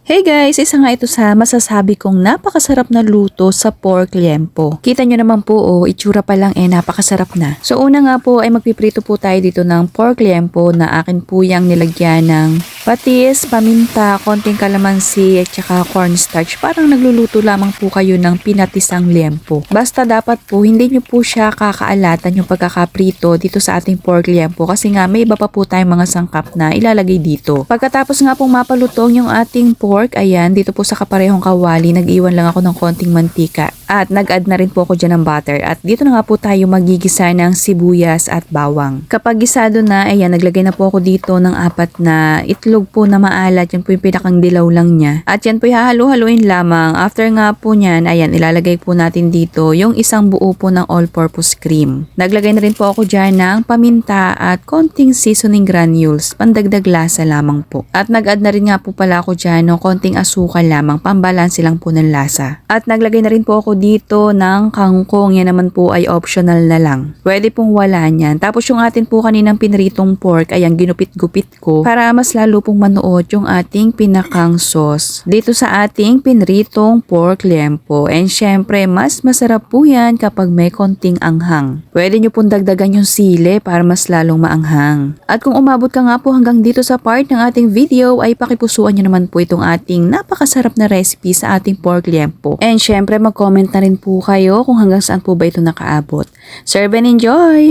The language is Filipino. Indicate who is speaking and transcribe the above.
Speaker 1: Hey guys, isa nga ito sa masasabi kong napakasarap na luto sa pork liempo. Kita nyo naman po, itsura pa lang napakasarap na. So una nga po ay magpiprito po tayo dito ng pork liempo na akin po yung nilagyan ng patis, paminta, konting kalamansi at saka cornstarch. Parang nagluluto lamang po kayo ng pinatisang liempo. Basta dapat po hindi nyo po siya kakaalatan yung pagkakaprito dito sa ating pork liempo kasi nga may iba pa po tayong mga sangkap na ilalagay dito. Pagkatapos nga pong mapalutong yung ating pork, ayan, dito po sa kaparehong kawali, nag-iwan lang ako ng konting mantika. At nag-add na rin po ako dyan ng butter. At dito na nga po tayo magigisa ng sibuyas at bawang. Kapag gisado na, ayan, naglagay na po ako dito ng 4 na itlog po na maalat. Yan po yung pinakang dilaw lang niya. At yan po hahalo-haluin lamang. After nga po nyan, ayan, ilalagay po natin dito yung isang buo po ng all-purpose cream. Naglagay na rin po ako dyan ng paminta at konting seasoning granules. Pandagdag lasa lamang po. At nag-add na rin nga po pala ako dyan ng konting asukal lamang. Pambalansi lang po ng lasa. At naglagay na rin po ako dito ng kangkong. Yan naman po ay optional na lang. Pwede pong wala niyan. Tapos yung atin po kaninang pinritong pork, ayan, ginupit-gupit ko para mas lalo pong manuot yung ating pinakang sauce dito sa ating pinritong pork liempo. And syempre, mas masarap po yan kapag may konting anghang. Pwede nyo pong dagdagan yung sili para mas lalong maanghang. At kung umabot ka nga po hanggang dito sa part ng ating video, ay pakipusuan nyo naman po itong ating napakasarap na recipe sa ating pork liempo. And syempre, mag-comment na rin po kayo kung hanggang saan po ba ito nakaabot. Serve and enjoy!